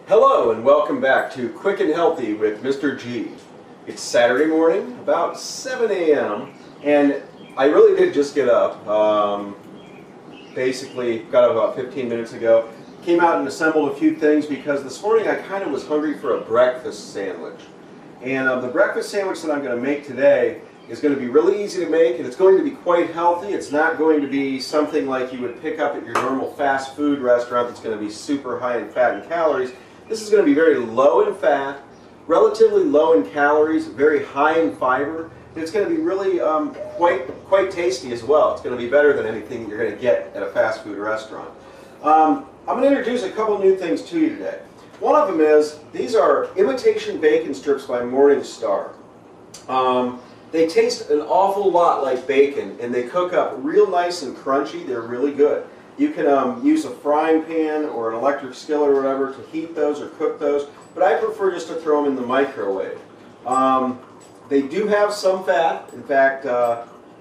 Hello and welcome back to Quick and Healthy with Mr. G. It's Saturday morning, about 7 a.m. and I really did just get up. Basically got up about 15 minutes ago. Came out and assembled a few things because this morning I kind of was hungry for a breakfast sandwich. And the breakfast sandwich that I'm going to make today is going to be really easy to make, and it's going to be quite healthy. It's not going to be something like you would pick up at your normal fast food restaurant that's going to be super high in fat and calories. This is going to be very low in fat, relatively low in calories, very high in fiber. And it's going to be really quite tasty as well. It's going to be better than anything you're going to get at a fast food restaurant. I'm going to introduce a couple new things to you today. One of them is, these are imitation bacon strips by Morningstar. They taste an awful lot like bacon, and they cook up real nice and crunchy. They're really good. You can use a frying pan or an electric skillet or whatever to heat those or cook those, but I prefer just to throw them in the microwave. They do have some fat. In fact,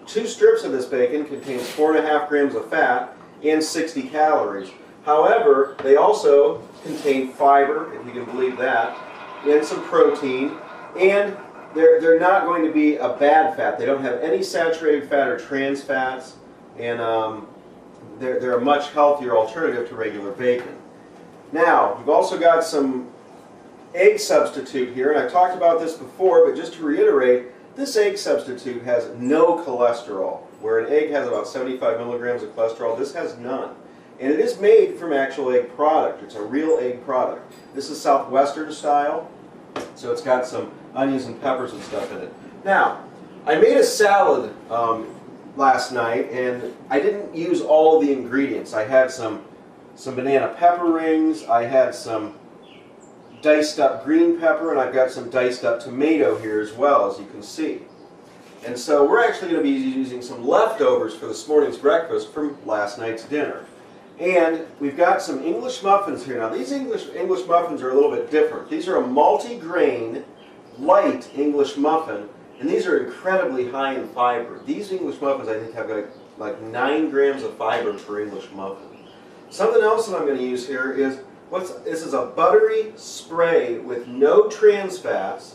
2 strips of this bacon contains 4.5 grams of fat and 60 calories. However, they also contain fiber, if you can believe that, and some protein, and they're not going to be a bad fat. They don't have any saturated fat or trans fats, and they're a much healthier alternative to regular bacon. Now, we've also got some egg substitute here, and I've talked about this before, but just to reiterate, this egg substitute has no cholesterol. Where an egg has about 75 milligrams of cholesterol, this has none. And it is made from actual egg product. It's a real egg product. This is Southwestern style, so it's got some onions and peppers and stuff in it. Now, I made a salad last night, and I didn't use all of the ingredients. I had some banana pepper rings, I had some diced up green pepper, and I've got some diced up tomato here as well, as you can see. And so we're actually going to be using some leftovers for this morning's breakfast from last night's dinner. And we've got some English muffins here. Now these English muffins are a little bit different. These are a multi-grain, light English muffin, and these are incredibly high in fiber. These English muffins, I think, have like 9 grams of fiber per English muffin. Something else that I'm going to use here is, this is a buttery spray with no trans fats,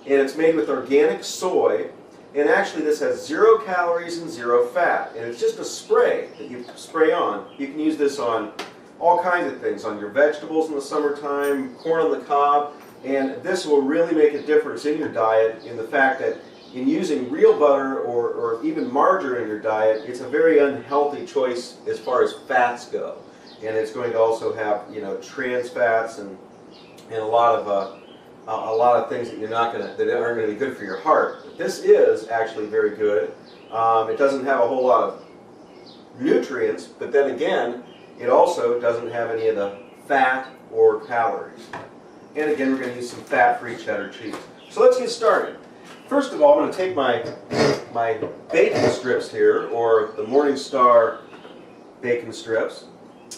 and it's made with organic soy. And actually this has 0 calories and 0 fat. And it's just a spray that you spray on. You can use this on all kinds of things, on your vegetables in the summertime, corn on the cob. And this will really make a difference in your diet, in the fact that in using real butter or even margarine in your diet, it's a very unhealthy choice as far as fats go. And it's going to also have, trans fats and a lot of things that aren't going to be good for your heart. But this is actually very good. It doesn't have a whole lot of nutrients, but then again, it also doesn't have any of the fat or calories. And again, we're going to use some fat-free cheddar cheese. So let's get started. First of all, I'm going to take my bacon strips here, or the Morningstar bacon strips,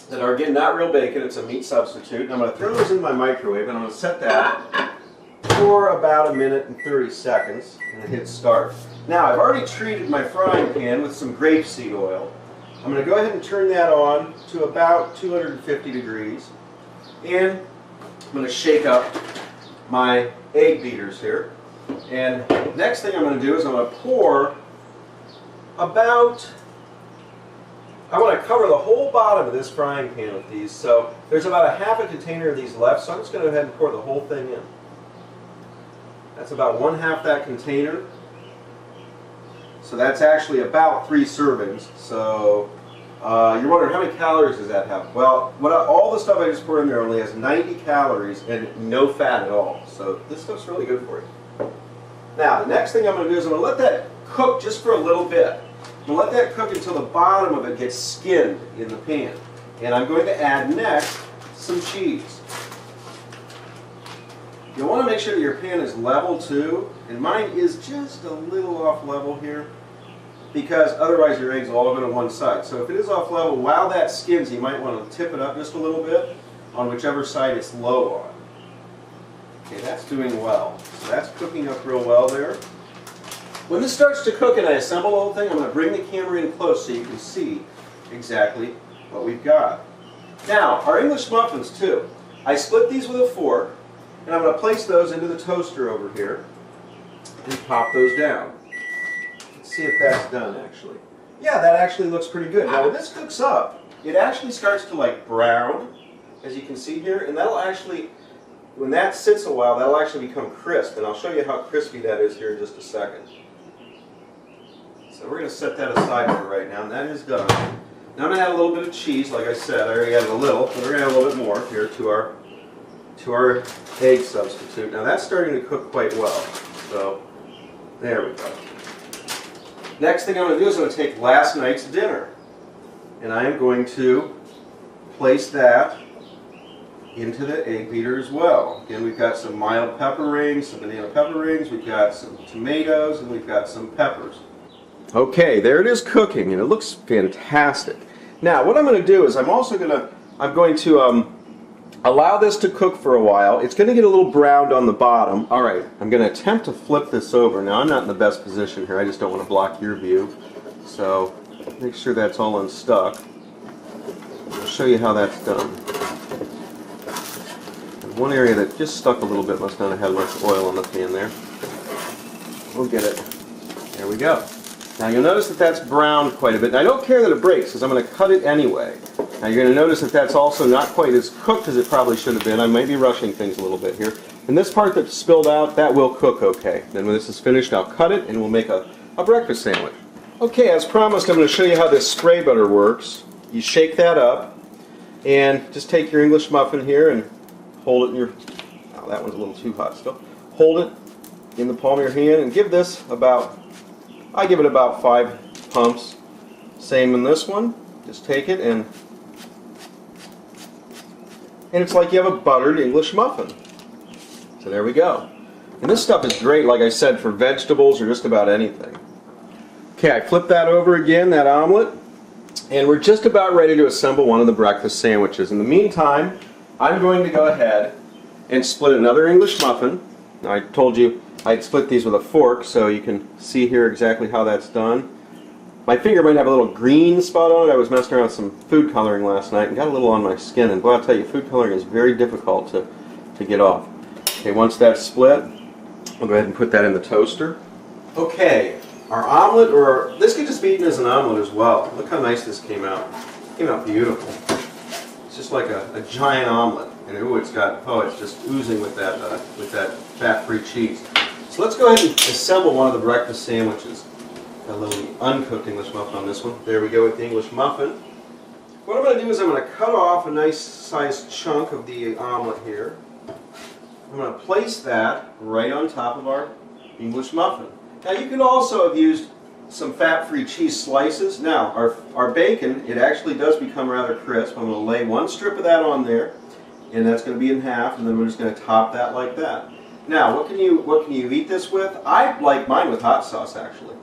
that are, again, not real bacon. It's a meat substitute. And I'm going to throw those in my microwave, and I'm going to set that for about 1 minute and 30 seconds, and hit start. Now, I've already treated my frying pan with some grapeseed oil. I'm going to go ahead and turn that on to about 250 degrees, and I'm going to shake up my egg beaters here. And next thing I'm going to do is I'm going to pour about, I want to cover the whole bottom of this frying pan with these, so there's about 1/2 container of these left, so I'm just going to go ahead and pour the whole thing in. That's about 1/2 that container. So that's actually about 3 servings. So you're wondering, how many calories does that have? Well, all the stuff I just poured in there only has 90 calories and no fat at all. So this stuff's really good for you. Now, the next thing I'm going to do is I'm going to let that cook just for a little bit. I'm going to let that cook until the bottom of it gets skinned in the pan. And I'm going to add next some cheese. You'll want to make sure that your pan is level too, and mine is just a little off level here, because otherwise your eggs will all go to one side. So if it is off level, while that skins, you might want to tip it up just a little bit on whichever side it's low on. Okay, that's doing well. So that's cooking up real well there. When this starts to cook and I assemble the whole thing, I'm going to bring the camera in close so you can see exactly what we've got. Now, our English muffins too. I split these with a fork, and I'm going to place those into the toaster over here and pop those down. Let's see if that's done actually. Yeah, that actually looks pretty good. Now when this cooks up, it actually starts to like brown, as you can see here, and that'll actually, when that sits a while, that'll actually become crisp, and I'll show you how crispy that is here in just a second. So we're going to set that aside for right now, and that is done. Now I'm going to add a little bit of cheese, like I said. I already added a little, but we're going to add a little bit more here to our egg substitute. Now that's starting to cook quite well. So there we go. Next thing I'm going to do is I'm going to take last night's dinner, and I am going to place that into the egg beater as well. Again, we've got some mild pepper rings, some banana pepper rings, we've got some tomatoes, and we've got some peppers. Okay, there it is cooking, and it looks fantastic. Now, what I'm going to do is I'm going to allow this to cook for a while. It's going to get a little browned on the bottom. All right, I'm going to attempt to flip this over. Now, I'm not in the best position here. I just don't want to block your view. So, make sure that's all unstuck. I'll show you how that's done. And one area that just stuck a little bit must not have had much oil on the pan there. We'll get it. There we go. Now you'll notice that that's browned quite a bit. Now I don't care that it breaks because I'm going to cut it anyway. Now you're going to notice that that's also not quite as cooked as it probably should have been. I might be rushing things a little bit here. And this part that's spilled out, that will cook okay. Then when this is finished, I'll cut it and we'll make a breakfast sandwich. Okay, as promised, I'm going to show you how this spray butter works. You shake that up and just take your English muffin here and hold it in your... Oh, that one's a little too hot still. Hold it in the palm of your hand and give this about... I give it about 5 pumps. Same in this one. Just take it and it's like you have a buttered English muffin. So there we go. And this stuff is great, like I said, for vegetables or just about anything. Okay, I flip that over again, that omelet, and we're just about ready to assemble one of the breakfast sandwiches. In the meantime, I'm going to go ahead and split another English muffin. Now, I told you I'd split these with a fork, so you can see here exactly how that's done. My finger might have a little green spot on it. I was messing around with some food coloring last night and got a little on my skin, and boy, I'll tell you, food coloring is very difficult to get off. Okay, once that's split, we'll go ahead and put that in the toaster. Okay, our omelet, or this could just be eaten as an omelet as well. Look how nice this came out. It came out beautiful. It's just like a giant omelet, and it's just oozing with that fat-free cheese. So let's go ahead and assemble one of the breakfast sandwiches. Got a little uncooked English muffin on this one. There we go with the English muffin. What I'm going to do is I'm going to cut off a nice sized chunk of the omelet here. I'm going to place that right on top of our English muffin. Now you could also have used some fat-free cheese slices. Now our bacon, it actually does become rather crisp. I'm going to lay one strip of that on there, and that's going to be in half, and then we're just going to top that like that. Now, what can you eat this with? I like mine with hot sauce, actually.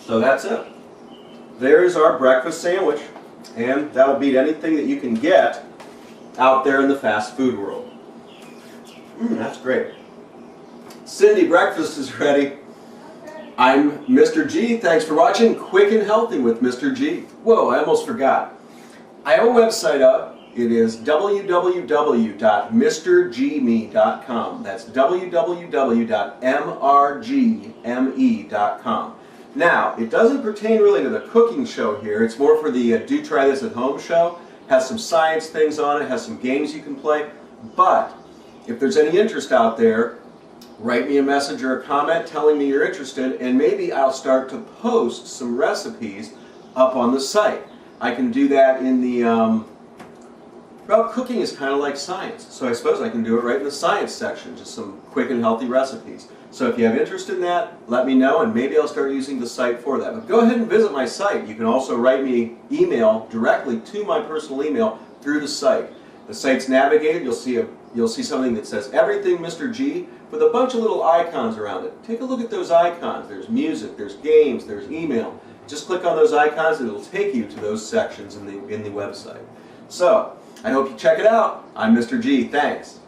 So that's it. There's our breakfast sandwich, and that'll beat anything that you can get out there in the fast food world. That's great. Cindy, breakfast is ready. I'm Mr. G. Thanks for watching Quick and Healthy with Mr. G. Whoa, I almost forgot. I have a website up. It is www.mrgme.com. That's www.mrgme.com. Now, it doesn't pertain really to the cooking show here. It's more for the Do Try This at Home show. Has some science things on it, has some games you can play. But if there's any interest out there, write me a message or a comment telling me you're interested, and maybe I'll start to post some recipes up on the site. I can do that in the... Well, cooking is kind of like science, so I suppose I can do it right in the science section, just some quick and healthy recipes. So if you have interest in that, let me know, and maybe I'll start using the site for that. But go ahead and visit my site. You can also write me email directly to my personal email through the site. The site's navigated. You'll see something that says Everything Mr. G with a bunch of little icons around it. Take a look at those icons. There's music, there's games, there's email. Just click on those icons and it'll take you to those sections in the website. So, I hope you check it out. I'm Mr. G. Thanks.